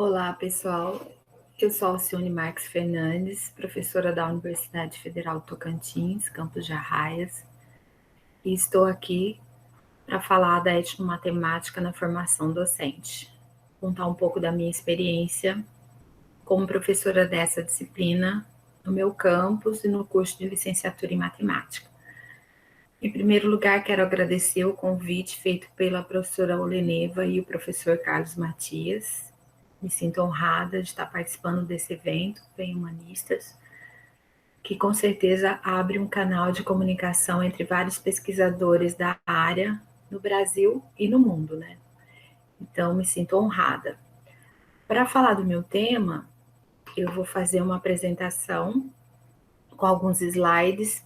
Olá, pessoal. Eu sou Alcione Marques Fernandes, professora da Universidade Federal Tocantins, campus de Arraias, e estou aqui para falar da etnomatemática na formação docente, contar um pouco da minha experiência como professora dessa disciplina no meu campus e no curso de licenciatura em matemática. Em primeiro lugar, quero agradecer o convite feito pela professora Oleneva e o professor Carlos Matias. Me sinto honrada de estar participando desse evento, Bem Humanistas, que com certeza abre um canal de comunicação entre vários pesquisadores da área no Brasil e no mundo, né? Então, me sinto honrada. Para falar do meu tema, eu vou fazer uma apresentação com alguns slides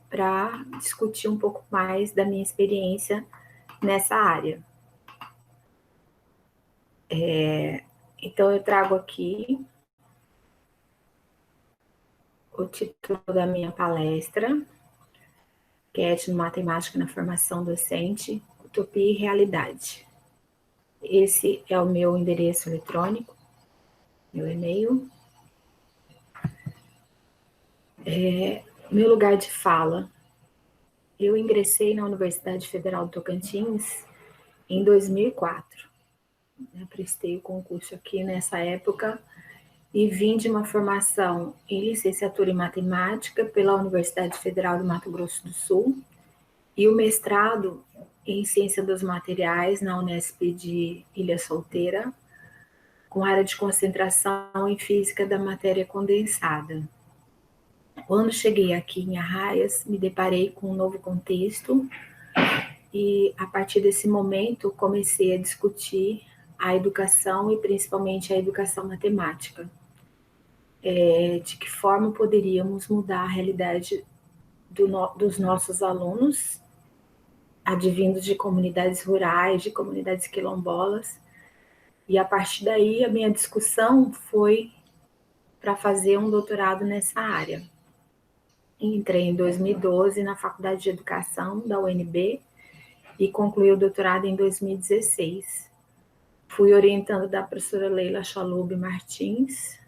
para discutir um pouco mais da minha experiência nessa área. Então, eu trago aqui o título da minha palestra, que é Etnomatemática na Formação Docente, Utopia e Realidade. Esse é o meu endereço eletrônico, meu e-mail. Meu lugar de fala. Eu ingressei na Universidade Federal do Tocantins em 2004. Prestei o concurso aqui nessa época e vim de uma formação em licenciatura em matemática pela Universidade Federal do Mato Grosso do Sul e o mestrado em ciência dos materiais na Unesp de Ilha Solteira, com área de concentração em física da matéria condensada. Quando cheguei aqui em Arraias, me deparei com um novo contexto e, a partir desse momento, comecei a discutir a educação e principalmente a educação matemática. De que forma poderíamos mudar a realidade dos nossos alunos, advindos de comunidades rurais, de comunidades quilombolas, e a partir daí a minha discussão foi para fazer um doutorado nessa área. Entrei em 2012 na Faculdade de Educação da UNB e concluí o doutorado em 2016. Fui orientando da professora Leila Chalub Martins,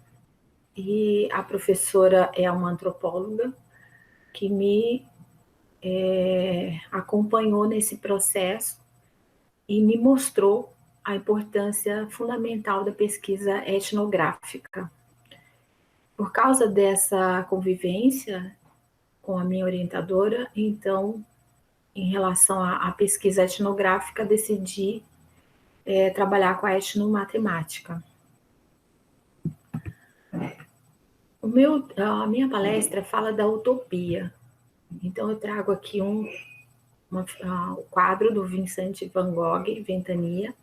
e a professora é uma antropóloga que me acompanhou nesse processo e me mostrou a importância fundamental da pesquisa etnográfica. Por causa dessa convivência com a minha orientadora, então, em relação à pesquisa etnográfica, decidi trabalhar com a etnomatemática. A minha palestra fala da utopia. Então, eu trago aqui o quadro do Vincent van Gogh, Ventania,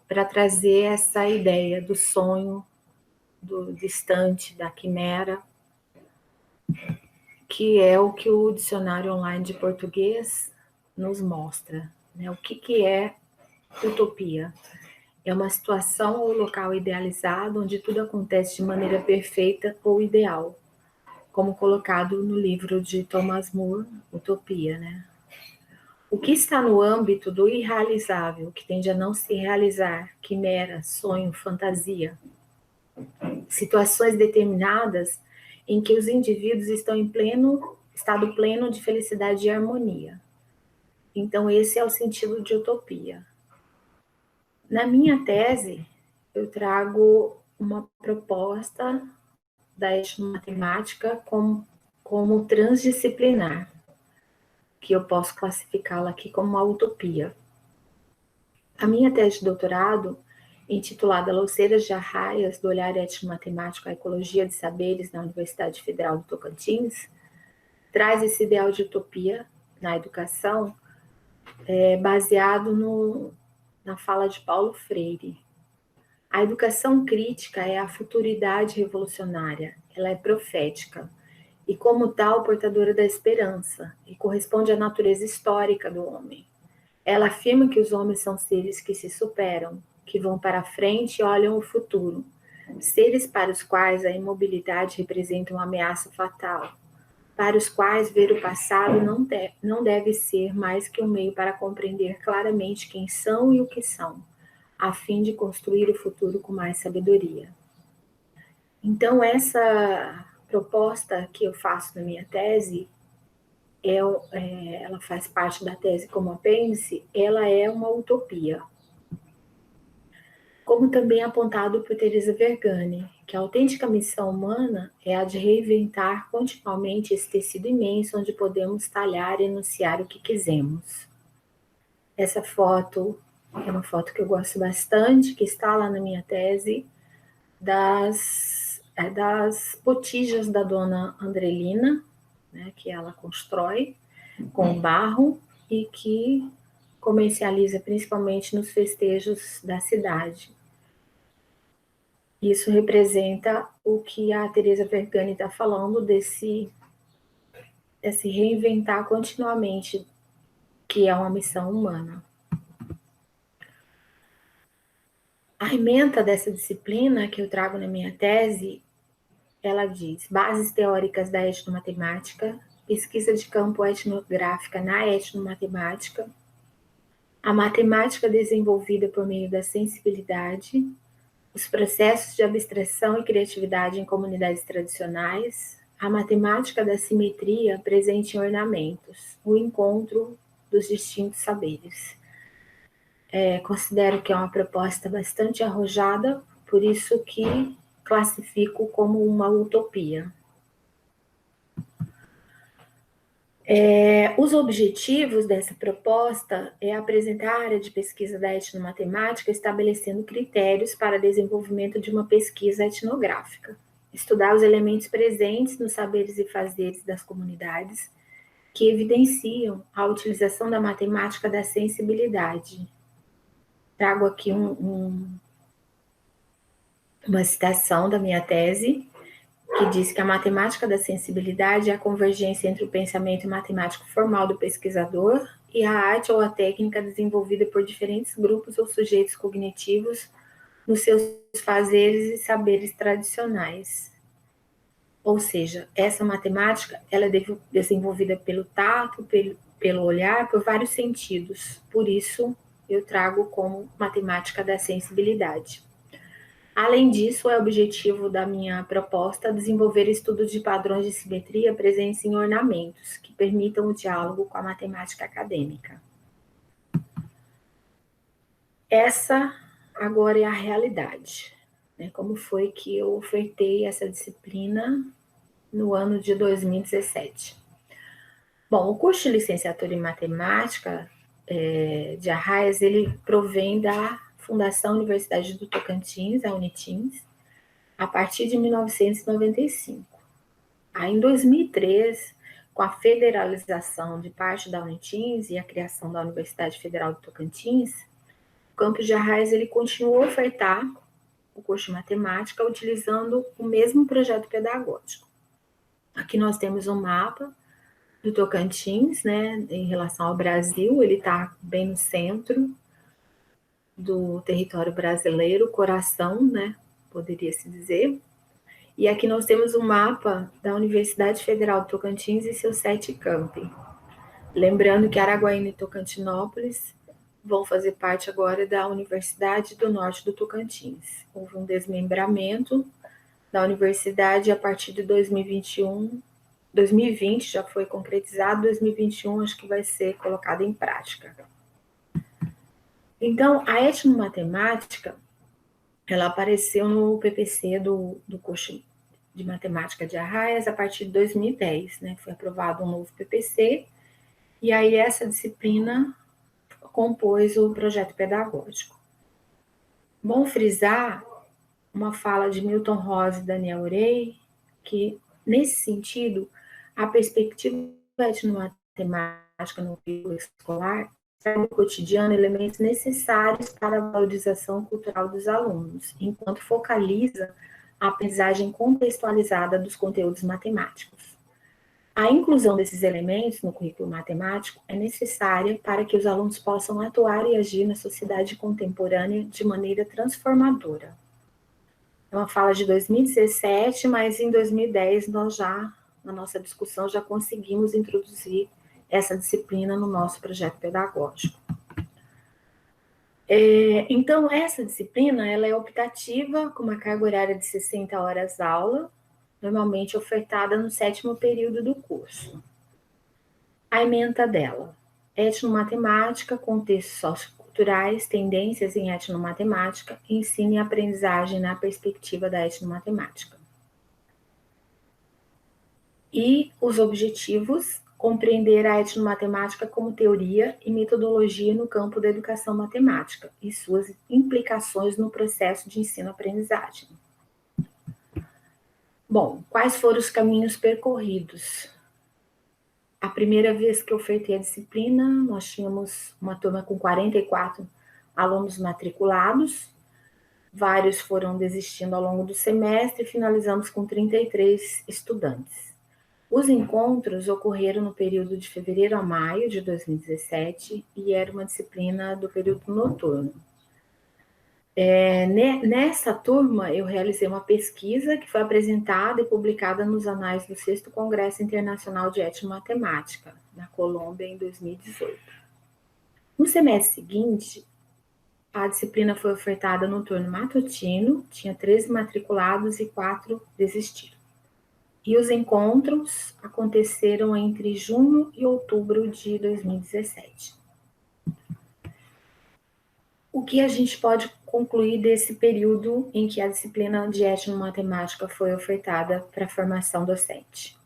para trazer essa ideia do sonho, do distante, da quimera, que é o que o dicionário online de português nos mostra, né? O que é utopia? É uma situação ou local idealizado onde tudo acontece de maneira perfeita ou ideal, como colocado no livro de Thomas More, Utopia, né? O que está no âmbito do irrealizável, que tende a não se realizar, quimera, sonho, fantasia. Situações determinadas em que os indivíduos estão em estado pleno de felicidade e harmonia. Então, esse é o sentido de utopia. Na minha tese, eu trago uma proposta da etnomatemática como transdisciplinar, que eu posso classificá-la aqui como uma utopia. A minha tese de doutorado, intitulada Louceiras de Arraias, do olhar etnomatemático à ecologia de saberes na Universidade Federal do Tocantins, traz esse ideal de utopia na educação, baseado na fala de Paulo Freire. A educação crítica é a futuridade revolucionária, ela é profética, e como tal, portadora da esperança, e corresponde à natureza histórica do homem. Ela afirma que os homens são seres que se superam, que vão para a frente e olham o futuro, seres para os quais a imobilidade representa uma ameaça fatal, para os quais ver o passado não deve ser mais que um meio para compreender claramente quem são e o que são, a fim de construir o futuro com mais sabedoria. Então, essa proposta que eu faço na minha tese, ela faz parte da tese como apêndice, ela é uma utopia. Como também apontado por Teresa Vergani, que a autêntica missão humana é a de reinventar continuamente esse tecido imenso onde podemos talhar e enunciar o que quisermos. Essa foto é uma foto que eu gosto bastante, que está lá na minha tese, das botijas da dona Andrelina, né, que ela constrói com barro e que comercializa principalmente nos festejos da cidade. Isso representa o que a Teresa Vergani está falando desse reinventar continuamente, que é uma missão humana. A ementa dessa disciplina que eu trago na minha tese, ela diz: bases teóricas da etnomatemática, pesquisa de campo etnográfica na etnomatemática, a matemática desenvolvida por meio da sensibilidade, os processos de abstração e criatividade em comunidades tradicionais, a matemática da simetria presente em ornamentos, o encontro dos distintos saberes. Considero que é uma proposta bastante arrojada, por isso que classifico como uma utopia. Os objetivos dessa proposta é apresentar a área de pesquisa da etnomatemática, estabelecendo critérios para desenvolvimento de uma pesquisa etnográfica, estudar os elementos presentes nos saberes e fazeres das comunidades que evidenciam a utilização da matemática da sensibilidade. Trago aqui uma citação da minha tese, que diz que a matemática da sensibilidade é a convergência entre o pensamento matemático formal do pesquisador e a arte ou a técnica desenvolvida por diferentes grupos ou sujeitos cognitivos nos seus fazeres e saberes tradicionais. Ou seja, essa matemática ela é desenvolvida pelo tato, pelo olhar, por vários sentidos. Por isso, eu trago como matemática da sensibilidade. Além disso, é objetivo da minha proposta desenvolver estudos de padrões de simetria presentes em ornamentos, que permitam o diálogo com a matemática acadêmica. Essa agora é a realidade, né? Como foi que eu ofertei essa disciplina no ano de 2017. Bom, o curso de licenciatura em matemática de Arraias, ele provém da Fundação Universidade do Tocantins, a Unitins, a partir de 1995. Aí, em 2003, com a federalização de parte da Unitins e a criação da Universidade Federal do Tocantins, o campus de Arraias ele continuou a ofertar o curso de matemática utilizando o mesmo projeto pedagógico. Aqui nós temos um mapa do Tocantins, né, em relação ao Brasil, ele está bem no centro do território brasileiro, coração, né, poderia-se dizer. E aqui nós temos um mapa da Universidade Federal do Tocantins e seus 7 campi. Lembrando que Araguaína e Tocantinópolis vão fazer parte agora da Universidade do Norte do Tocantins. Houve um desmembramento da universidade a partir de 2020 já foi concretizado, 2021 acho que vai ser colocado em prática. Então, a etnomatemática, ela apareceu no PPC do curso de matemática de Arraias a partir de 2010, né? Foi aprovado um novo PPC, e aí essa disciplina compôs o projeto pedagógico. Bom frisar uma fala de Milton Rose e Daniel Urey, que, nesse sentido, a perspectiva etnomatemática no currículo escolar traz no cotidiano elementos necessários para a valorização cultural dos alunos, enquanto focaliza a aprendizagem contextualizada dos conteúdos matemáticos. A inclusão desses elementos no currículo matemático é necessária para que os alunos possam atuar e agir na sociedade contemporânea de maneira transformadora. É uma fala de 2017, mas em 2010 nós já, na nossa discussão, já conseguimos introduzir essa disciplina no nosso projeto pedagógico. Então, essa disciplina ela é optativa, com uma carga horária de 60 horas aula, normalmente ofertada no 7º período do curso. A ementa dela: etnomatemática, contextos socioculturais, tendências em etnomatemática, ensino e aprendizagem na perspectiva da etnomatemática. E os objetivos: compreender a etnomatemática como teoria e metodologia no campo da educação matemática e suas implicações no processo de ensino-aprendizagem. Bom, quais foram os caminhos percorridos? A primeira vez que eu ofertei a disciplina, nós tínhamos uma turma com 44 alunos matriculados, vários foram desistindo ao longo do semestre e finalizamos com 33 estudantes. Os encontros ocorreram no período de fevereiro a maio de 2017 e era uma disciplina do período noturno. Nessa turma, eu realizei uma pesquisa que foi apresentada e publicada nos anais do 6º Congresso Internacional de Etnomatemática, na Colômbia, em 2018. No semestre seguinte, a disciplina foi ofertada no turno matutino, tinha 13 matriculados e 4 desistiram. E os encontros aconteceram entre junho e outubro de 2017. O que a gente pode concluir desse período em que a disciplina de etnomatemática foi ofertada para a formação docente?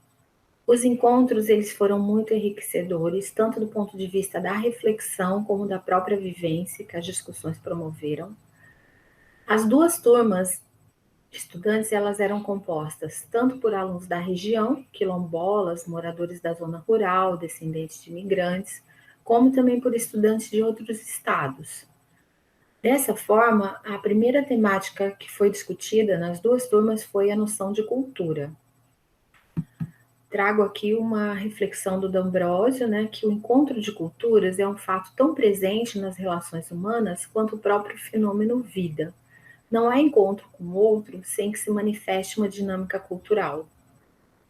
Os encontros eles foram muito enriquecedores, tanto do ponto de vista da reflexão como da própria vivência que as discussões promoveram. As duas turmas de estudantes elas eram compostas tanto por alunos da região, quilombolas, moradores da zona rural, descendentes de imigrantes, como também por estudantes de outros estados. Dessa forma, a primeira temática que foi discutida nas duas turmas foi a noção de cultura. Trago aqui uma reflexão do D'Ambrosio, né, que o encontro de culturas é um fato tão presente nas relações humanas quanto o próprio fenômeno vida. Não há encontro com o outro sem que se manifeste uma dinâmica cultural.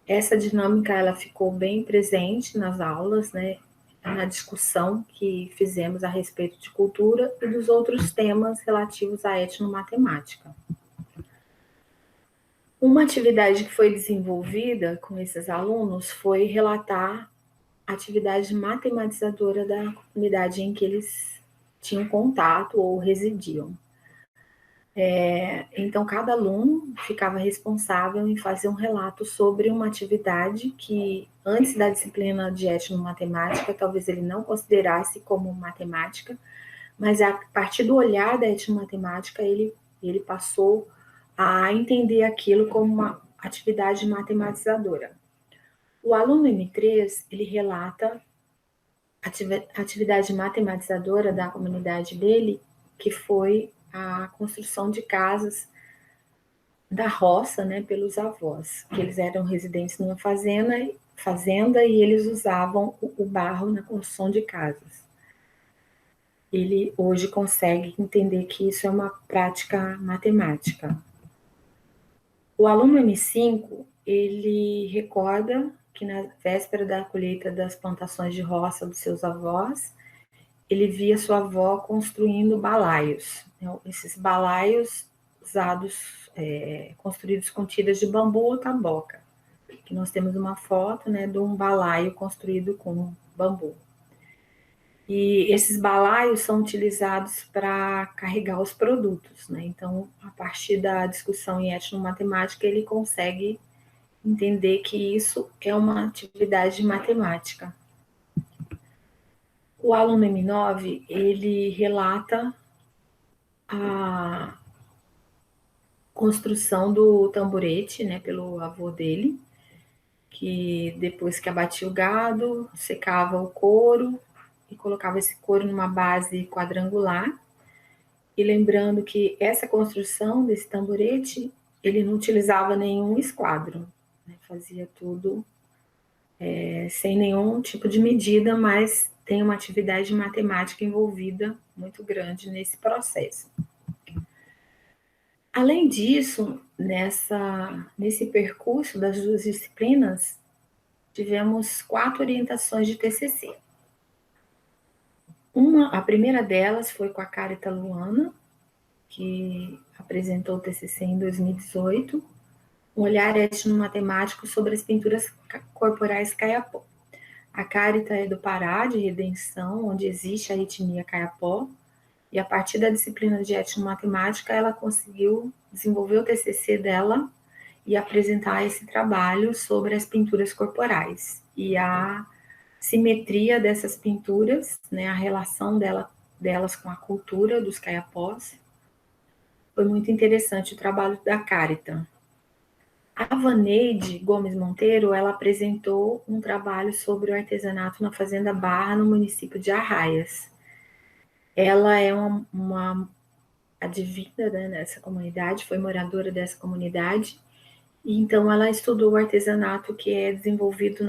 Essa dinâmica ela ficou bem presente nas aulas, né, na discussão que fizemos a respeito de cultura e dos outros temas relativos à etnomatemática. Uma atividade que foi desenvolvida com esses alunos foi relatar a atividade matematizadora da comunidade em que eles tinham contato ou residiam. Então, cada aluno ficava responsável em fazer um relato sobre uma atividade que, antes da disciplina de etnomatemática, talvez ele não considerasse como matemática, mas a partir do olhar da etnomatemática, ele passou a entender aquilo como uma atividade matematizadora. O aluno M3, ele relata a atividade matematizadora da comunidade dele, que foi a construção de casas da roça, né, pelos avós, que eles eram residentes numa fazenda e eles usavam o barro na construção de casas. Ele hoje consegue entender que isso é uma prática matemática. O aluno M5, ele recorda que na véspera da colheita das plantações de roça dos seus avós, ele via sua avó construindo balaios. Esses balaios construídos com tiras de bambu ou taboca. Que nós temos uma foto, né, de um balaio construído com bambu. E esses balaios são utilizados para carregar os produtos, né? Então, a partir da discussão em etnomatemática, ele consegue entender que isso é uma atividade matemática. O aluno M9, ele relata a construção do tamborete, né, pelo avô dele, que depois que abatia o gado, secava o couro e colocava esse couro numa base quadrangular. E lembrando que essa construção desse tamborete, ele não utilizava nenhum esquadro, né, fazia tudo sem nenhum tipo de medida, mas tem uma atividade matemática envolvida muito grande nesse processo. Além disso, nesse percurso das duas disciplinas, tivemos 4 orientações de TCC. A primeira delas foi com a Carita Luana, que apresentou o TCC em 2018, um olhar etnomatemático sobre as pinturas corporais Kayapó. A Carita é do Pará, de Redenção, onde existe a etnia Kayapó, e a partir da disciplina de etnomatemática, ela conseguiu desenvolver o TCC dela e apresentar esse trabalho sobre as pinturas corporais e a simetria dessas pinturas, né, a relação delas com a cultura dos Kayapós. Foi muito interessante o trabalho da Carita. A Vaneide Gomes Monteiro, ela apresentou um trabalho sobre o artesanato na Fazenda Barra, no município de Arraias. Ela é uma advinda, né, nessa comunidade, foi moradora dessa comunidade, e então ela estudou o artesanato que é desenvolvido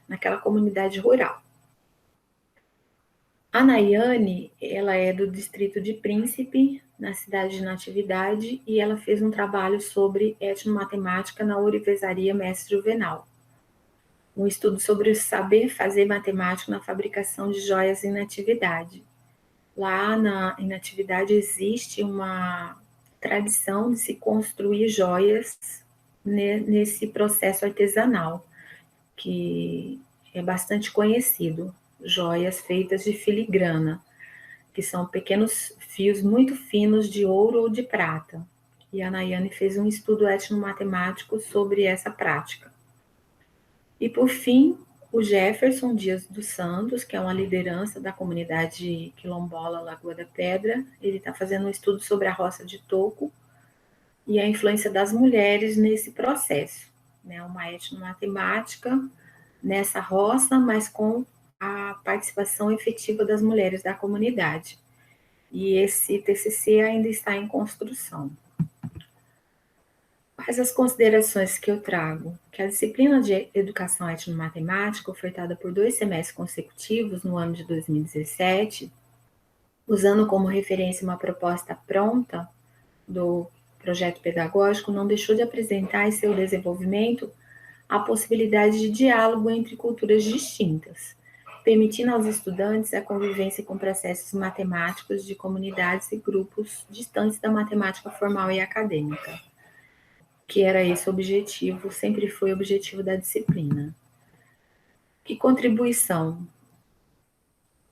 naquela comunidade rural. A Nayane, ela é do distrito de Príncipe, na cidade de Natividade, e ela fez um trabalho sobre etnomatemática na Ourivesaria Mestre Juvenal. Um estudo sobre o saber fazer matemático na fabricação de joias em Natividade. Lá em Natividade existe uma tradição de se construir joias nesse processo artesanal, que é bastante conhecido. Joias feitas de filigrana, que são pequenos fios muito finos de ouro ou de prata. E a Nayane fez um estudo etnomatemático sobre essa prática. E, por fim, o Jefferson Dias dos Santos, que é uma liderança da comunidade quilombola Lagoa da Pedra, ele está fazendo um estudo sobre a roça de Toco e a influência das mulheres nesse processo. Né? Uma etnomatemática nessa roça, mas com a participação efetiva das mulheres da comunidade. E esse TCC ainda está em construção. Quais as considerações que eu trago? Que a disciplina de Educação Etnomatemática, ofertada por 2 semestres consecutivos no ano de 2017, usando como referência uma proposta pronta do projeto pedagógico, não deixou de apresentar em seu desenvolvimento a possibilidade de diálogo entre culturas distintas, permitindo aos estudantes a convivência com processos matemáticos de comunidades e grupos distantes da matemática formal e acadêmica, que era esse o objetivo, sempre foi o objetivo da disciplina. Que contribuição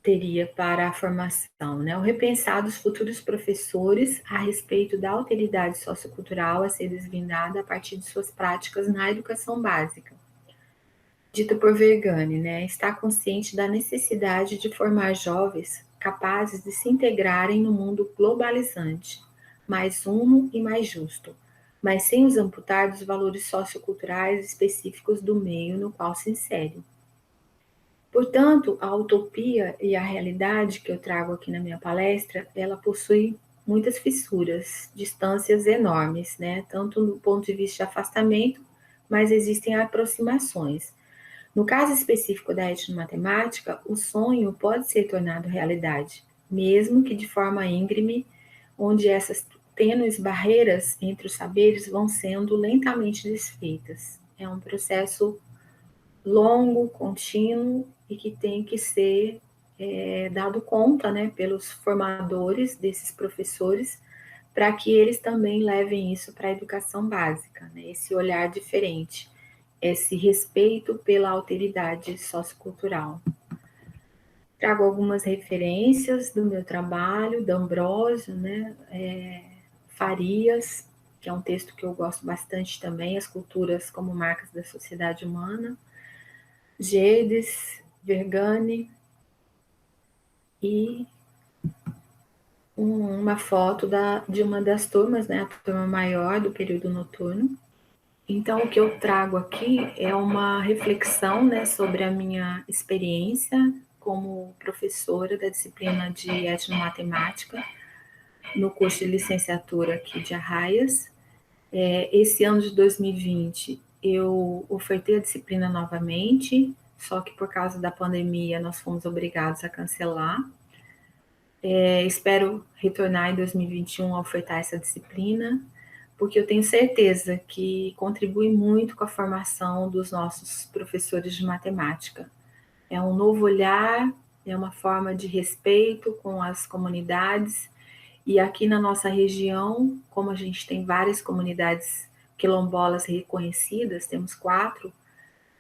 teria para a formação, né? O repensar dos futuros professores a respeito da alteridade sociocultural a ser desvendada a partir de suas práticas na educação básica. Dita por Vergani, né? Está consciente da necessidade de formar jovens capazes de se integrarem no mundo globalizante, mais uno e mais justo, mas sem os amputar dos valores socioculturais específicos do meio no qual se insere. Portanto, a utopia e a realidade que eu trago aqui na minha palestra, ela possui muitas fissuras, distâncias enormes, né? Tanto do ponto de vista de afastamento, mas existem aproximações. No caso específico da etnomatemática, o sonho pode ser tornado realidade, mesmo que de forma íngreme, onde essas tênues barreiras entre os saberes vão sendo lentamente desfeitas. É um processo longo, contínuo e que tem que ser dado conta, né, pelos formadores desses professores, para que eles também levem isso para a educação básica, né, esse olhar diferente, esse respeito pela alteridade sociocultural. Trago algumas referências do meu trabalho, da Ambrósio, né, Farias, que é um texto que eu gosto bastante também, As Culturas como Marcas da Sociedade Humana, Gedes, Vergani, e uma foto de uma das turmas, né, a turma maior do período noturno. Então, o que eu trago aqui é uma reflexão, né, sobre a minha experiência como professora da disciplina de etnomatemática no curso de licenciatura aqui de Arraias. Esse ano de 2020, eu ofertei a disciplina novamente, só que por causa da pandemia nós fomos obrigados a cancelar. Espero retornar em 2021 a ofertar essa disciplina, porque eu tenho certeza que contribui muito com a formação dos nossos professores de matemática. É um novo olhar, é uma forma de respeito com as comunidades. E aqui na nossa região, como a gente tem várias comunidades quilombolas reconhecidas, temos 4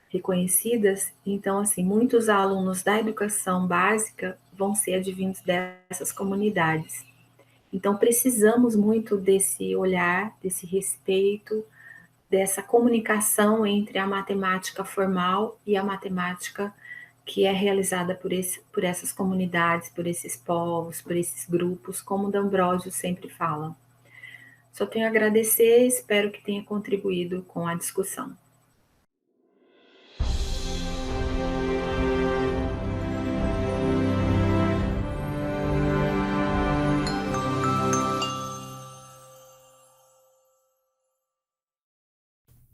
reconhecidas, então, assim, muitos alunos da educação básica vão ser advindos dessas comunidades. Então, precisamos muito desse olhar, desse respeito, dessa comunicação entre a matemática formal e a matemática que é realizada por essas comunidades, por esses povos, por esses grupos, como o D'Ambrosio sempre fala. Só tenho a agradecer, espero que tenha contribuído com a discussão.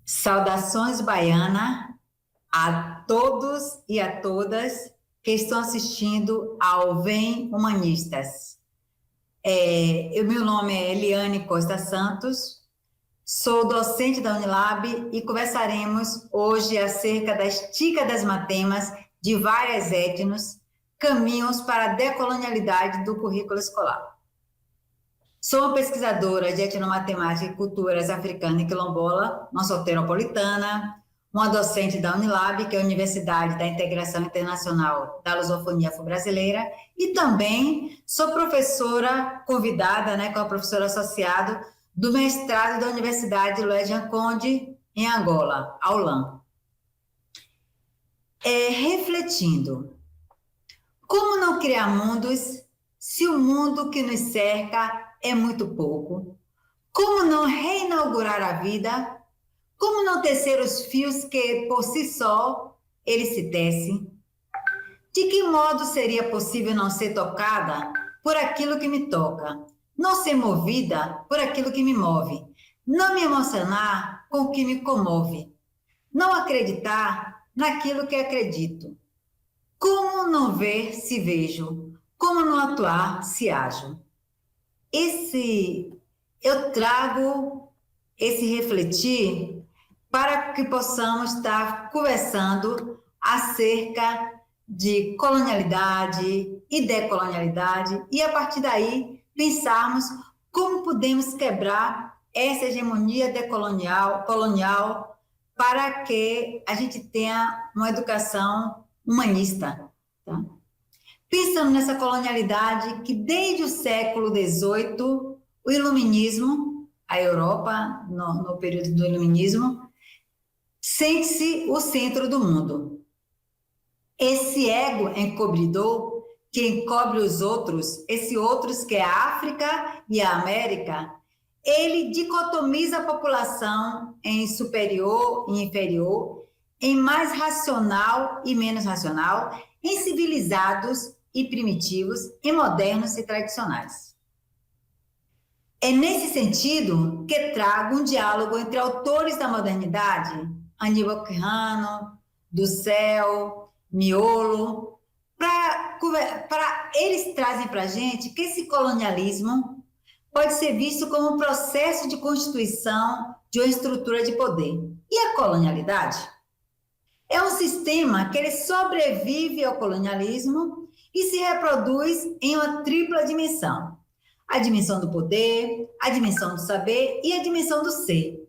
Saudações, Baiana, a todos e a todas que estão assistindo ao Vem Humanistas. Meu nome é Eliane Costa Santos, sou docente da Unilab e conversaremos hoje acerca da estica das matemas de várias etnos, caminhos para a decolonialidade do currículo escolar. Sou pesquisadora de etnomatemática e culturas africana e quilombola, uma soteropolitana, uma docente da Unilab, que é a Universidade da Integração Internacional da Lusofonia Afro-Brasileira, e também sou professora convidada, né, como professora associada do mestrado da Universidade Luiz Jean Conde, em Angola, a ULAM. Refletindo, como não criar mundos se o mundo que nos cerca é muito pouco? Como não reinaugurar a vida? Como não tecer os fios que, por si só, eles se tecem? De que modo seria possível não ser tocada por aquilo que me toca? Não ser movida por aquilo que me move? Não me emocionar com o que me comove? Não acreditar naquilo que acredito? Como não ver se vejo? Como não atuar se ajo? Eu trago esse refletir para que possamos estar conversando acerca de colonialidade e decolonialidade e, a partir daí, pensarmos como podemos quebrar essa hegemonia colonial para que a gente tenha uma educação humanista. Tá? Pensando nessa colonialidade que, desde o século XVIII, o iluminismo, a Europa, no período do iluminismo, sente-se o centro do mundo. Esse ego encobridor que encobre os outros, esse outros que é a África e a América, ele dicotomiza a população em superior e inferior, em mais racional e menos racional, em civilizados e primitivos, em modernos e tradicionais. É nesse sentido que trago um diálogo entre autores da modernidade, Aníbal Quijano, Dussel, Miolo, para eles trazem para a gente que esse colonialismo pode ser visto como um processo de constituição de uma estrutura de poder. E a colonialidade? É um sistema que ele sobrevive ao colonialismo e se reproduz em uma tripla dimensão. A dimensão do poder, a dimensão do saber e a dimensão do ser.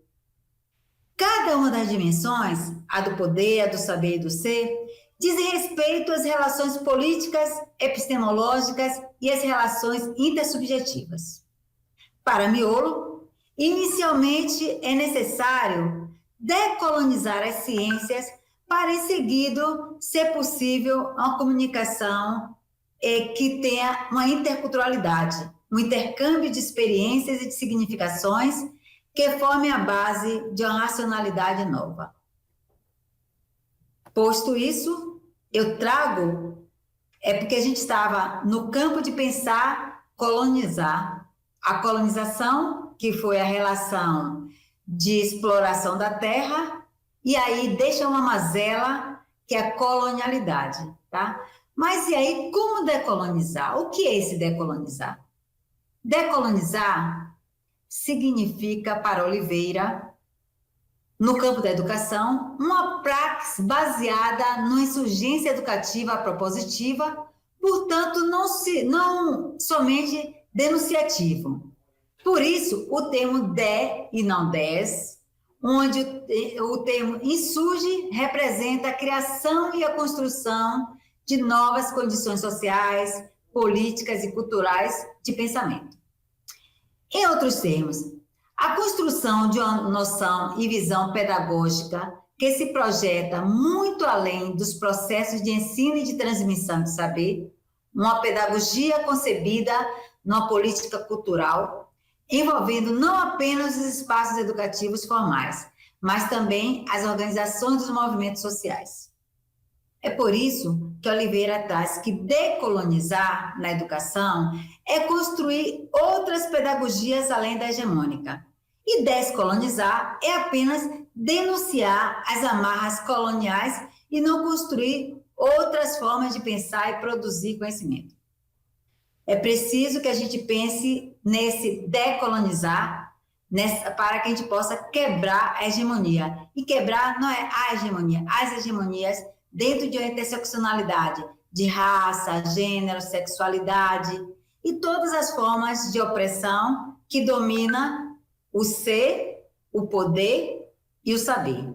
Cada uma das dimensões, a do poder, a do saber e do ser, diz respeito às relações políticas, epistemológicas e às relações intersubjetivas. Para Miolo, inicialmente é necessário decolonizar as ciências para, em seguida, ser possível uma comunicação que tenha uma interculturalidade, um intercâmbio de experiências e de significações que formem a base de uma racionalidade nova. Posto isso, eu trago, porque a gente estava no campo de pensar colonizar. A colonização, que foi a relação de exploração da terra, e aí deixa uma mazela, que é a colonialidade, tá? Mas e aí, como decolonizar? O que é esse decolonizar? Decolonizar significa, para Oliveira, no campo da educação, uma praxis baseada numa insurgência educativa propositiva portanto, não somente denunciativo. Por isso, o termo de e não des, onde o termo insurge representa a criação e a construção de novas condições sociais, políticas e culturais de pensamento. Em outros termos, a construção de uma noção e visão pedagógica que se projeta muito além dos processos de ensino e de transmissão de saber, uma pedagogia concebida numa política cultural, envolvendo não apenas os espaços educativos formais, mas também as organizações dos movimentos sociais. É por isso que Oliveira traz que decolonizar na educação é construir outras pedagogias além da hegemônica. E descolonizar é apenas denunciar as amarras coloniais e não construir outras formas de pensar e produzir conhecimento. É preciso que a gente pense nesse decolonizar para que a gente possa quebrar a hegemonia. E quebrar não é a hegemonia, as hegemonias dentro de uma interseccionalidade de raça, gênero, sexualidade e todas as formas de opressão que domina o ser, o poder e o saber.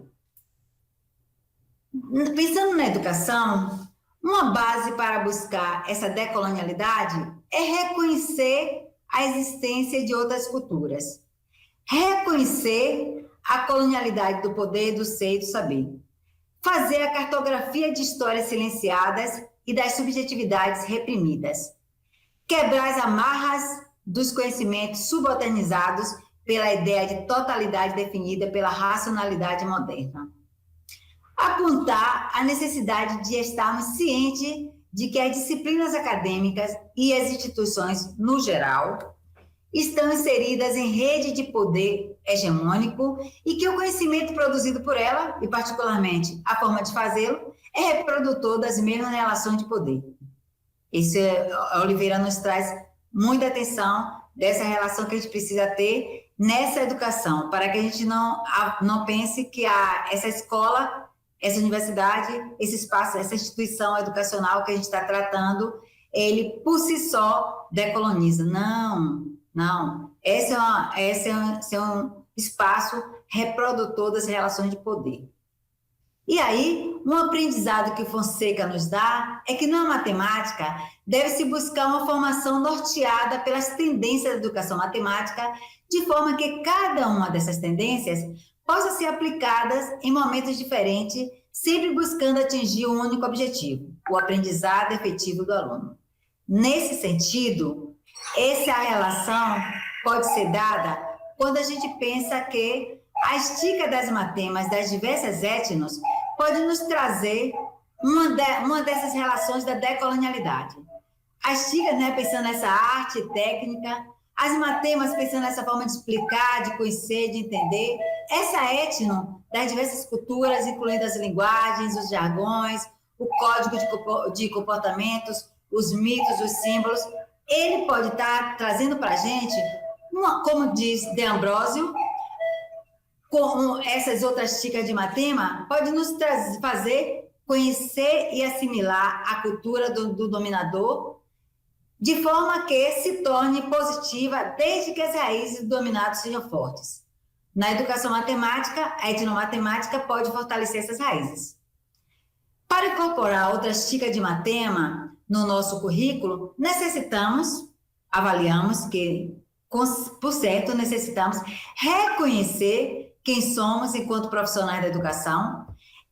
Pensando na educação, uma base para buscar essa decolonialidade é reconhecer a existência de outras culturas, reconhecer a colonialidade do poder, do ser e do saber, fazer a cartografia de histórias silenciadas e das subjetividades reprimidas, quebrar as amarras dos conhecimentos subalternizados pela ideia de totalidade definida pela racionalidade moderna. Apontar a necessidade de estarmos cientes de que as disciplinas acadêmicas e as instituições, no geral, estão inseridas em rede de poder hegemônico e que o conhecimento produzido por ela, e particularmente a forma de fazê-lo, é reprodutor das mesmas relações de poder. A Oliveira nos traz muita atenção dessa relação que a gente precisa ter nessa educação, para que a gente não pense que essa escola, essa universidade, esse espaço, essa instituição educacional que a gente está tratando, ele por si só decoloniza. Não. Esse é um espaço reprodutor das relações de poder. E aí, um aprendizado que Fonseca nos dá é que na matemática deve-se buscar uma formação norteada pelas tendências da educação matemática, de forma que cada uma dessas tendências possa ser aplicadas em momentos diferentes, sempre buscando atingir um único objetivo, o aprendizado efetivo do aluno. Nesse sentido, essa relação pode ser dada quando a gente pensa que a estica das matemas das diversas etnos pode nos trazer uma dessas relações da decolonialidade. As estica, pensando nessa arte técnica, as matemas pensando nessa forma de explicar, de conhecer, de entender, essa etno das diversas culturas, incluindo as linguagens, os jargões, o código de comportamentos, os mitos, os símbolos, ele pode estar trazendo para a gente, como diz De Ambrosio, com essas outras dicas de matema, pode nos fazer conhecer e assimilar a cultura do dominador, de forma que se torne positiva desde que as raízes do dominado sejam fortes. Na educação matemática, a etnomatemática pode fortalecer essas raízes. Para incorporar outras dicas de matema no nosso currículo, avaliamos que, por certo, necessitamos reconhecer quem somos enquanto profissionais da educação,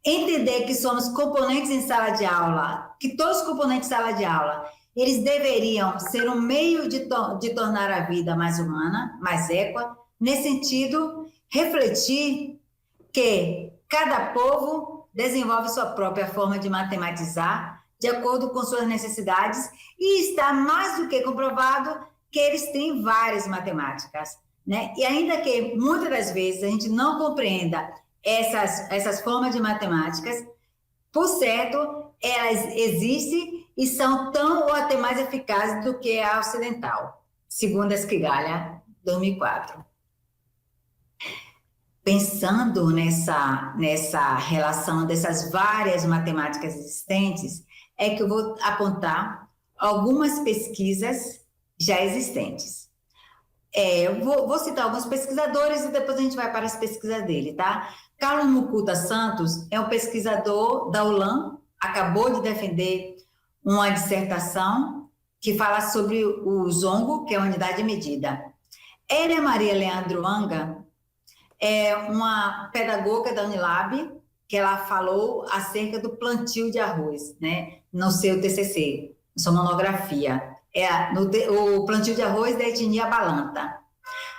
entender que somos componentes em sala de aula, que todos os componentes de sala de aula, eles deveriam ser um meio de tornar a vida mais humana, mais equa. Nesse sentido, refletir que cada povo desenvolve sua própria forma de matematizar, de acordo com suas necessidades, e está mais do que comprovado que eles têm várias matemáticas, E ainda que muitas das vezes a gente não compreenda essas formas de matemáticas, por certo, elas existem e são tão ou até mais eficazes do que a ocidental, segundo a Esquigalha, 2004. Pensando nessa relação dessas várias matemáticas existentes, é que eu vou apontar algumas pesquisas já existentes. Vou citar alguns pesquisadores e depois a gente vai para as pesquisas dele, tá? Carlos Mucuta Santos é um pesquisador da ULAM, acabou de defender uma dissertação que fala sobre o zongo, que é a unidade de medida. Elia Maria Leandro Anga é uma pedagoga da Unilab, que ela falou acerca do plantio de arroz, né, no seu TCC, sua monografia. O plantio de arroz da etnia Balanta.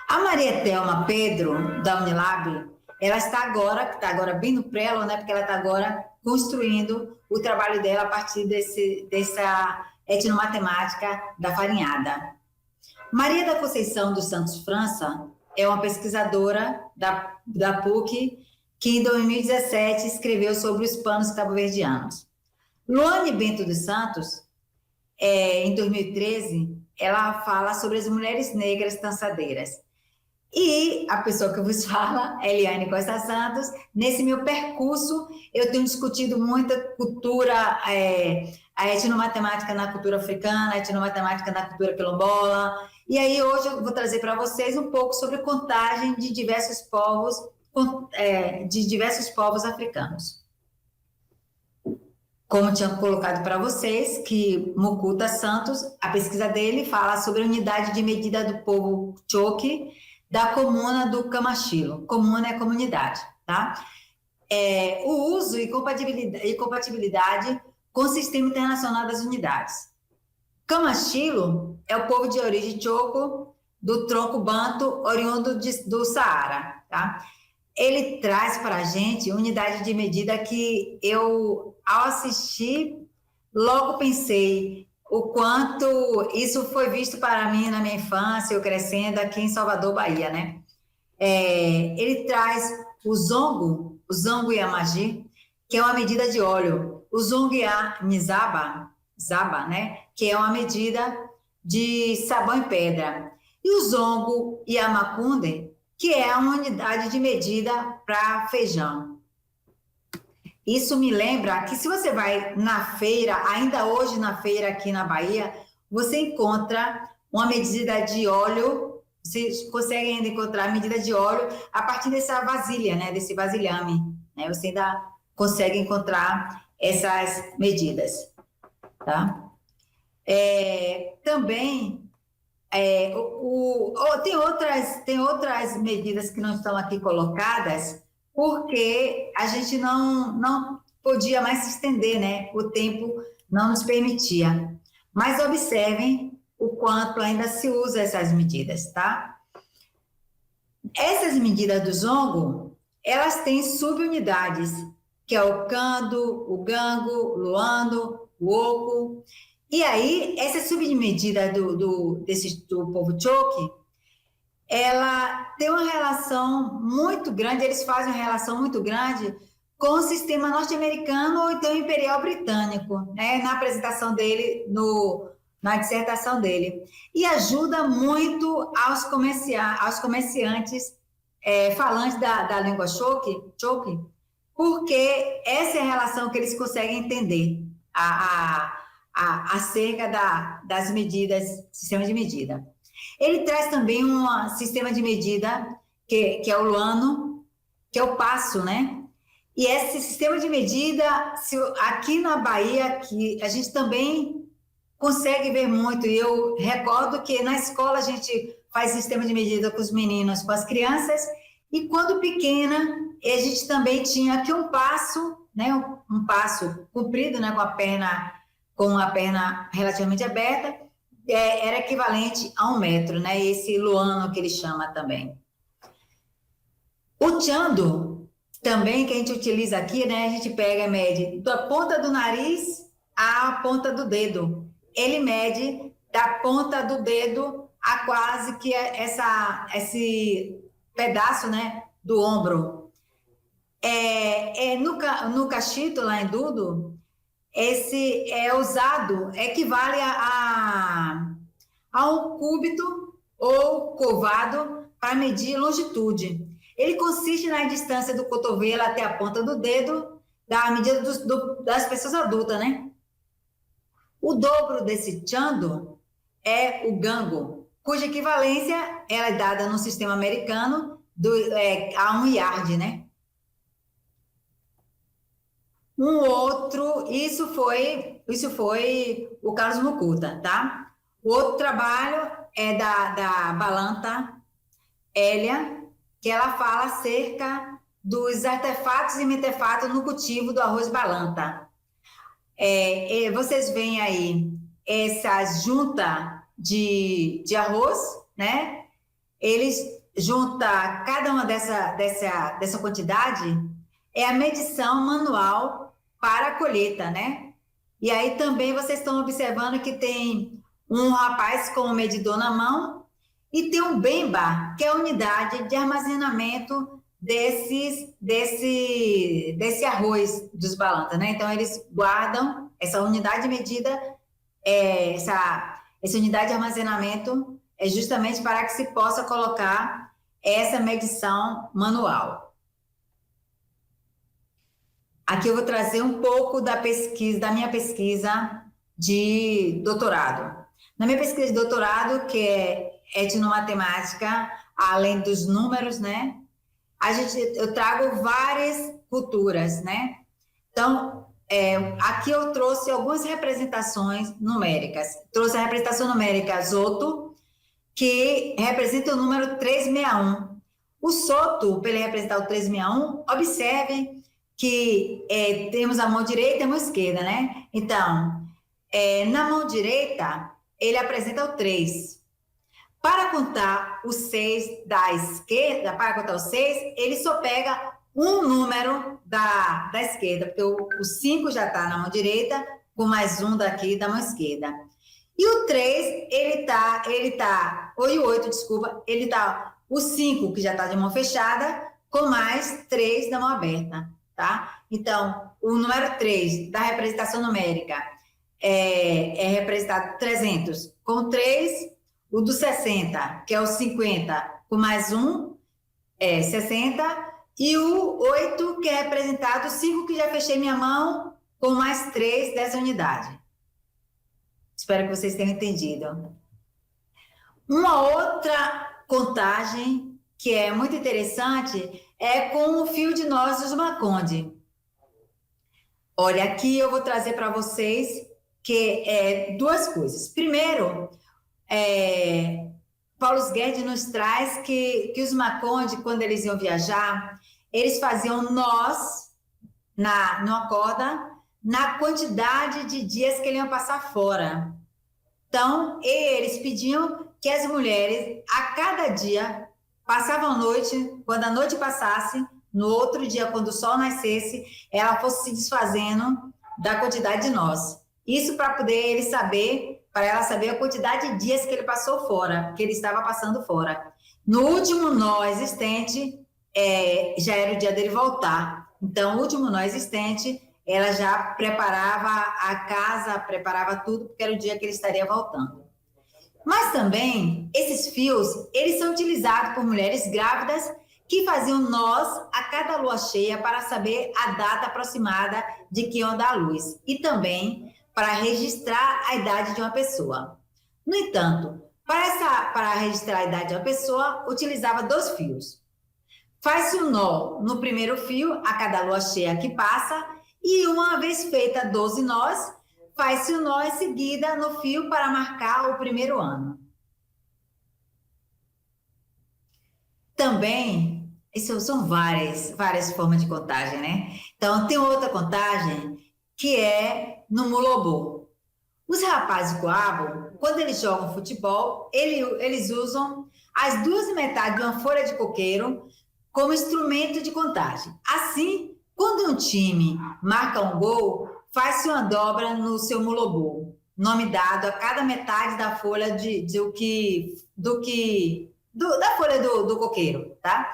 A Maria Thelma Pedro, da Unilab, ela está agora bem no prelo, né, porque ela está agora construindo o trabalho dela a partir dessa etnomatemática da farinhada. Maria da Conceição dos Santos França é uma pesquisadora da PUC que em 2017 escreveu sobre os panos cabo-verdianos. Luane Bento dos Santos, em 2013, ela fala sobre as mulheres negras dançadeiras. E a pessoa que vos fala, Eliane Costa Santos, nesse meu percurso, eu tenho discutido muita cultura, a etnomatemática na cultura africana, a etnomatemática na cultura quilombola, e aí hoje eu vou trazer para vocês um pouco sobre contagem de diversos povos africanos. Como tinha colocado para vocês, que Mucuta Santos, a pesquisa dele fala sobre a unidade de medida do povo Choque, da comuna do Camachilo. Comuna é comunidade, tá? O uso e compatibilidade com o Sistema Internacional das Unidades. Camachilo é o povo de origem Choco, do tronco banto, oriundo do Saara, tá? Ele traz para a gente unidade de medida que eu, ao assistir, logo pensei o quanto isso foi visto para mim na minha infância, eu crescendo aqui em Salvador, Bahia, né? Ele traz o zongo Yamagi, que é uma medida de óleo, o zongo Nizaba, né? Que é uma medida de sabão em pedra, e o zongo Yamakunde, que é uma unidade de medida para feijão. Isso me lembra que se você vai na feira, ainda hoje na feira aqui na Bahia, você encontra uma medida de óleo, você consegue ainda encontrar a medida de óleo a partir dessa vasilha, né, desse vasilhame, né, você ainda consegue encontrar essas medidas, tá? Também tem outras medidas que não estão aqui colocadas, porque a gente não podia mais se estender, né? O tempo não nos permitia. Mas observem o quanto ainda se usa essas medidas, tá? Essas medidas do zongo, elas têm subunidades, que é o cando, o gango, o luando, o oco. E aí, essa submedida do povo Choque, ela tem uma relação muito grande, eles fazem uma relação muito grande com o sistema norte-americano ou então imperial britânico, né, na apresentação dele, na dissertação dele. E ajuda muito aos comerciantes falantes da língua Choque, porque essa é a relação que eles conseguem entender acerca das medidas, sistema de medida. Ele traz também um sistema de medida, que é o Luano, que é o passo, né? E esse sistema de medida, aqui na Bahia, que a gente também consegue ver muito, e eu recordo que na escola a gente faz sistema de medida com os meninos, com as crianças, e quando pequena, a gente também tinha aqui um passo, né? Um passo comprido, né? Com a perna relativamente aberta, era equivalente a 1 metro, né? Esse luano que ele chama também. O chando, também, que a gente utiliza aqui, né? A gente pega e mede da ponta do nariz à ponta do dedo. Ele mede da ponta do dedo a quase que esse pedaço, né? Do ombro. No cachito, lá em Dudo, esse é usado, equivale a um cúbito ou covado para medir longitude. Ele consiste na distância do cotovelo até a ponta do dedo, da medida das pessoas adultas, né? O dobro desse chando é o gango, cuja equivalência ela é dada no sistema americano a 1 yard, né? Um outro, isso foi o Carlos Mucuta, tá? O outro trabalho é da Balanta Hélia, que ela fala acerca dos artefatos e metefatos no cultivo do arroz balanta. Vocês veem aí essa junta de arroz, né? Eles junta cada uma dessa quantidade é a medição manual para a colheita, né? E aí também vocês estão observando que tem um rapaz com o medidor na mão e tem um Bemba, que é a unidade de armazenamento desse arroz dos balantas, né? Então, eles guardam essa unidade de medida, essa unidade de armazenamento é justamente para que se possa colocar essa medição manual. Aqui eu vou trazer um pouco da minha pesquisa de doutorado. Na minha pesquisa de doutorado, que é etnomatemática, além dos números, né? Eu trago várias culturas, né? Então, aqui eu trouxe algumas representações numéricas. Trouxe a representação numérica Zoto, que representa o número 361. O Soto, para ele representar o 361, observe que temos a mão direita e a mão esquerda, né? Então, na mão direita, ele apresenta o 3. Para contar o 6 da esquerda, para contar o 6, ele só pega um número da esquerda, porque o 5 já está na mão direita, com mais um daqui da mão esquerda. E o 3, ou o 8, desculpa, ele tá o 5, que já está de mão fechada, com mais 3 da mão aberta, tá? Então, o número 3 da representação numérica é representado 300 com 3, o do 60, que é o 50, com mais 1, 60, e o 8, que é representado 5, que já fechei minha mão, com mais 3 dessa unidade. Espero que vocês tenham entendido. Uma outra contagem que é muito interessante é com o fio de nós dos Maconde. Olha, aqui eu vou trazer para vocês duas coisas. Primeiro, Paulo Guedes nos traz que os Maconde, quando eles iam viajar, eles faziam nós numa corda na quantidade de dias que eles iam passar fora. Então, eles pediam que as mulheres, a cada dia, passavam a noite, quando a noite passasse, no outro dia, quando o sol nascesse, ela fosse se desfazendo da quantidade de nós. Isso para ela saber a quantidade de dias que ele passou fora, que ele estava passando fora. No último nó existente, já era o dia dele voltar. Então, o último nó existente, ela já preparava a casa, preparava tudo, porque era o dia que ele estaria voltando. Mas também, esses fios, eles são utilizados por mulheres grávidas que faziam nós a cada lua cheia para saber a data aproximada de que iam dar luz. E também para registrar a idade de uma pessoa. No entanto, para registrar a idade de uma pessoa, utilizava 2 fios. Faz-se um nó no primeiro fio, a cada lua cheia que passa, e uma vez feita 12 nós, faz-se um nó em seguida no fio para marcar o primeiro ano. Também, isso são várias formas de contagem, né? Então, tem outra contagem que é no mulobô. Os rapazes de Coabo, quando eles jogam futebol, eles usam as 2 metades de uma folha de coqueiro como instrumento de contagem. Assim, quando um time marca um gol, faz-se uma dobra no seu mulobô, nome dado a cada metade da folha da folha do coqueiro, tá?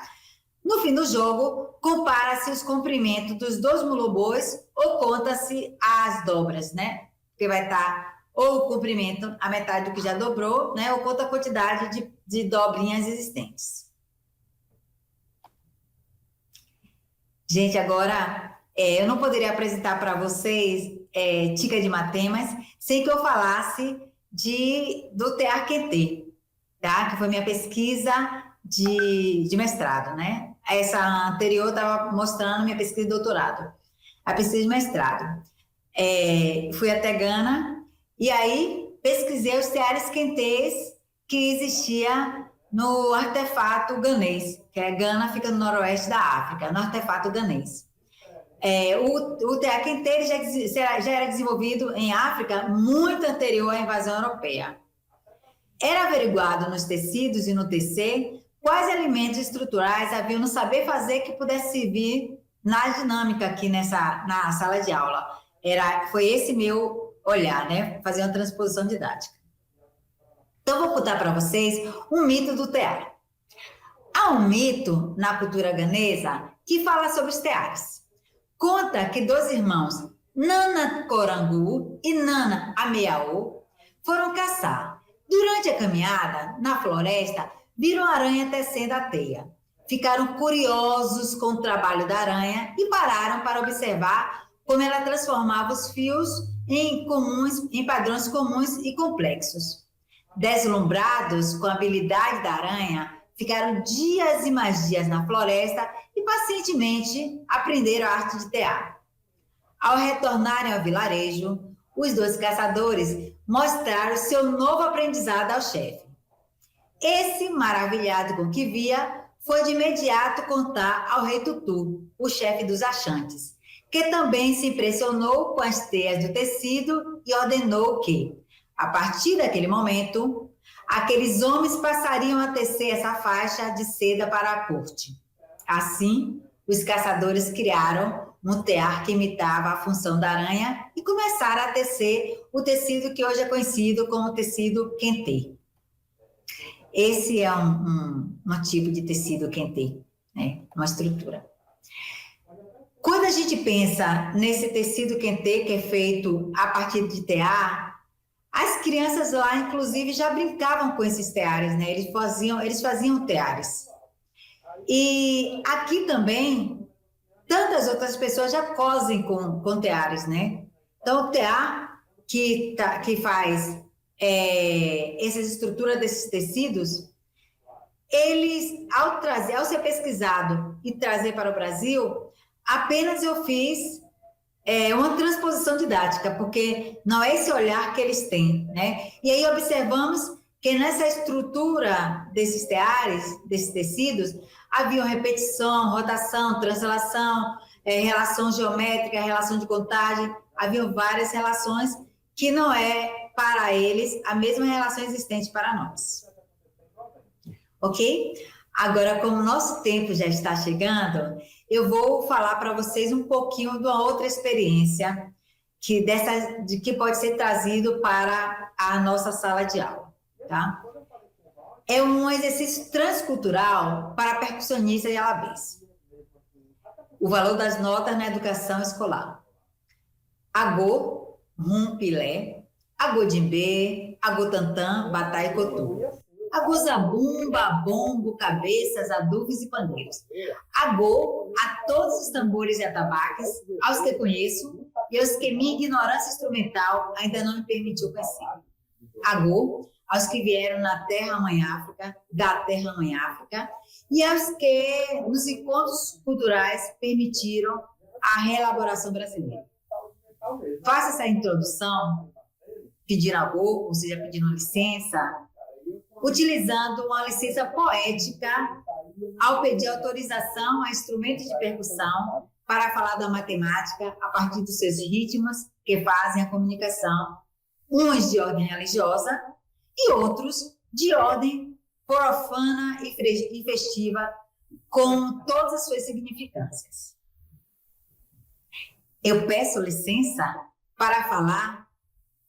No fim do jogo, compara-se os comprimentos dos 2 mulobôs ou conta-se as dobras, né? Porque vai estar ou o comprimento, a metade do que já dobrou, né? Ou conta a quantidade de dobrinhas existentes. Gente, agora, eu não poderia apresentar para vocês tica de matemas sem que eu falasse do tear quentê, tá? Que foi minha pesquisa de mestrado, né? Essa anterior estava mostrando minha pesquisa de doutorado. A pesquisa de mestrado. Fui até Gana e aí pesquisei os teares quentês que existia no artefato ganês, que Gana fica no noroeste da África, no artefato ganês. O tear quentê já era desenvolvido em África muito anterior à invasão europeia. Era averiguado nos tecidos e no TC quais elementos estruturais haviam no saber fazer que pudesse servir na dinâmica aqui na sala de aula. Foi esse meu olhar, né? Fazer uma transposição didática. Então, vou contar para vocês um mito do tear. Há um mito na cultura ganesa que fala sobre os teares. Conta que 2 irmãos, Nana Corangu e Nana Ameaô, foram caçar. Durante a caminhada, na floresta, viram a aranha tecendo a teia. Ficaram curiosos com o trabalho da aranha e pararam para observar como ela transformava os fios em padrões comuns e complexos. Deslumbrados com a habilidade da aranha, ficaram dias e mais dias na floresta e pacientemente aprenderam a arte de tear. Ao retornarem ao vilarejo, os 2 caçadores mostraram seu novo aprendizado ao chefe. Esse, maravilhado com o que via, foi de imediato contar ao rei Tutu, o chefe dos Achantes, que também se impressionou com as teias do tecido e ordenou que, a partir daquele momento, aqueles homens passariam a tecer essa faixa de seda para a corte. Assim, os caçadores criaram um tear que imitava a função da aranha e começaram a tecer o tecido que hoje é conhecido como tecido quentê. Esse é um tipo de tecido quentê, né? Uma estrutura. Quando a gente pensa nesse tecido quentê que é feito a partir de tear, as crianças lá, inclusive, já brincavam com esses teares, né? Eles faziam teares. E aqui também, tantas outras pessoas já cosem com teares, né? Então, o tear que faz essa estrutura desses tecidos, eles, ao ser pesquisado e trazer para o Brasil, apenas eu fiz uma transposição didática, porque não é esse olhar que eles têm, né? E aí observamos que nessa estrutura desses teares, desses tecidos, havia repetição, rotação, translação, relação geométrica, relação de contagem, haviam várias relações que não é para eles a mesma relação existente para nós. Ok? Agora, como o nosso tempo já está chegando, eu vou falar para vocês um pouquinho de uma outra experiência que pode ser trazido para a nossa sala de aula, tá? É um exercício transcultural para percussionistas e alabês. O valor das notas na educação escolar. Agô, rum, pilé, agô dimbê, agô tantã, batá e cotu. Agô zabumba, bombo, cabeças, adubos e pandeiros. Agô a todos os tambores e atabaques, aos que conheço e aos que minha ignorância instrumental ainda não me permitiu conhecer. Agô aos que vieram da terra mãe África, e aos que nos encontros culturais permitiram a reelaboração brasileira. Faça essa introdução, pedindo agô, ou seja, pedindo licença, utilizando uma licença poética ao pedir autorização a instrumentos de percussão para falar da matemática a partir dos seus ritmos que fazem a comunicação, uns de ordem religiosa e outros de ordem profana e festiva, com todas as suas significâncias. Eu peço licença para falar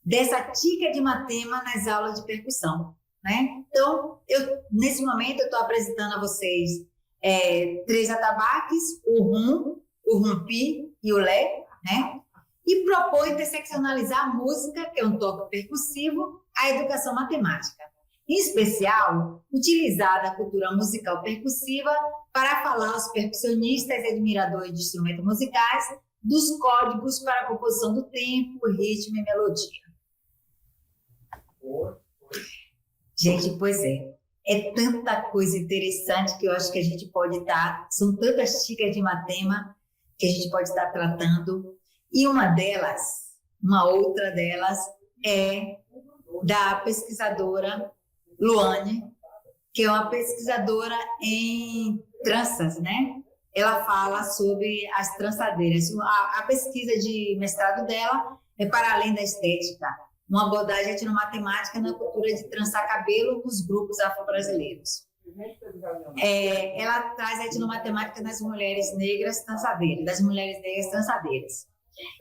dessa tica de matema nas aulas de percussão, né? Então, nesse momento, eu estou apresentando a vocês 3 atabaques, o rumpi e o lé, né? E propõe interseccionalizar a música, que é um toque percussivo, à educação matemática. em especial, utilizada a cultura musical percussiva para falar aos percussionistas e admiradores de instrumentos musicais dos códigos para a composição do tempo, ritmo e melodia. Gente, pois é. É tanta coisa interessante que eu acho que a gente pode estar... São tantas dicas de tema que a gente pode estar tratando. E uma outra delas, é da pesquisadora Luane, que é uma pesquisadora em tranças, né? Ela fala sobre as trançadeiras. A pesquisa de mestrado dela é para além da estética, uma abordagem etnomatemática na cultura de trançar cabelo nos grupos afro-brasileiros. Ela traz a etnomatemática das mulheres negras trançadeiras,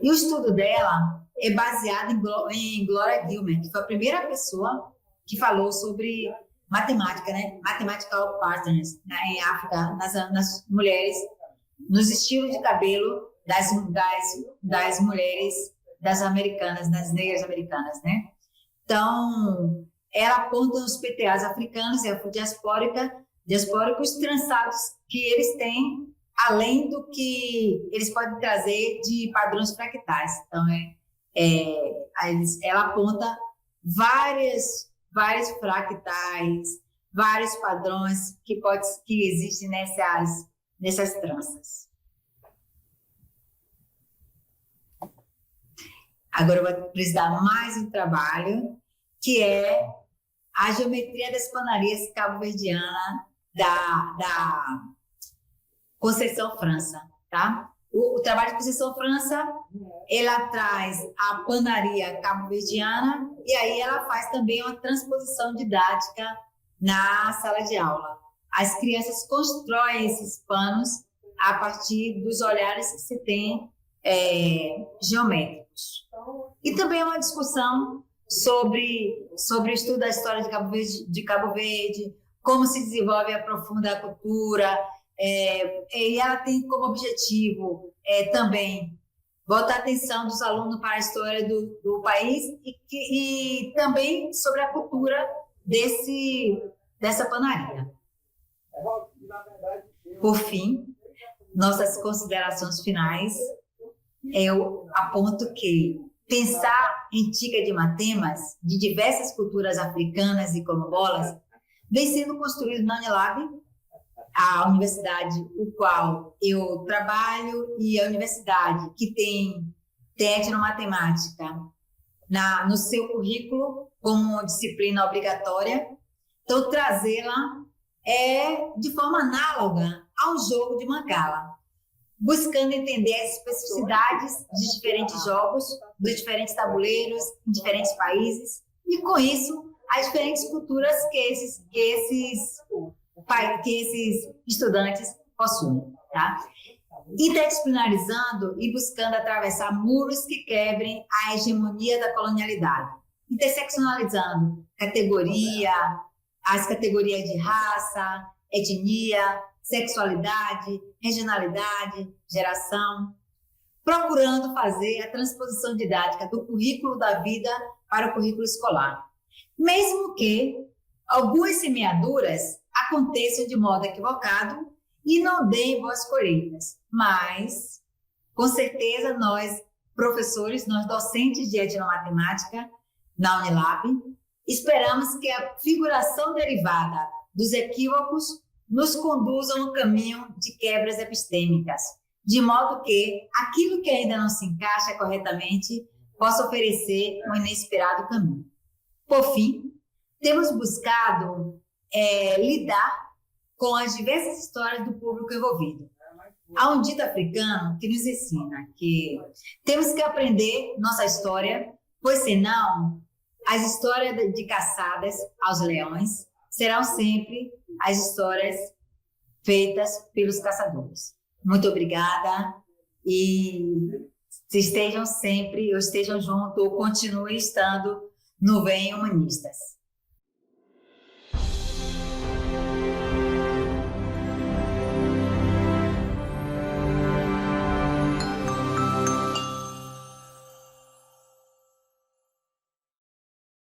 E o estudo dela é baseado em Gloria Gilmer, que foi a primeira pessoa que falou sobre matemática, né? Mathematical patterns, né? Em África, nas mulheres, nos estilos de cabelo das mulheres das americanas, das negras americanas, né? Então, ela aponta os PTAs africanos e afrodiaspóricos trançados que eles têm, além do que eles podem trazer de padrões fractais. Então, ela aponta vários fractais, vários padrões que existem nessas tranças. Agora eu vou precisar mais um trabalho, que é a geometria das panarias cabo-verdiana da Conceição França, tá? O trabalho de Conceição França, ela traz a panaria cabo-verdiana e aí ela faz também uma transposição didática na sala de aula. As crianças constroem esses panos a partir dos olhares que se tem geométricos. E também é uma discussão sobre o estudo da história de Cabo Verde, como se desenvolve e aprofunda a cultura, e ela tem como objetivo também voltar a atenção dos alunos para a história do país e também sobre a cultura dessa panaria. Por fim, nossas considerações finais, eu aponto que pensar em Tica de Matemas de diversas culturas africanas e quilombolas vem sendo construído na Unilab, a universidade o qual eu trabalho e a universidade que tem etnomatemática no seu currículo como disciplina obrigatória. Então, trazê-la de forma análoga ao jogo de Mancala, buscando entender as especificidades de diferentes jogos, dos diferentes tabuleiros, em diferentes países, e com isso, as diferentes culturas que esses estudantes possuem, tá? Interdisciplinarizando e buscando atravessar muros que quebrem a hegemonia da colonialidade, interseccionalizando as categorias de raça, etnia, sexualidade, regionalidade, geração, procurando fazer a transposição didática do currículo da vida para o currículo escolar. Mesmo que algumas semeaduras aconteçam de modo equivocado e não deem boas colheitas, mas, com certeza, nós, professores, nós docentes de etnomatemática na Unilab, esperamos que a figuração derivada dos equívocos nos conduzam no caminho de quebras epistêmicas, de modo que aquilo que ainda não se encaixa corretamente possa oferecer um inesperado caminho. Por fim, temos buscado lidar com as diversas histórias do público envolvido. Há um dito africano que nos ensina que temos que aprender nossa história, pois senão as histórias de caçadas aos leões serão sempre as histórias feitas pelos caçadores. Muito obrigada e estejam sempre, ou estejam junto, ou continuem estando no Vem Humanistas.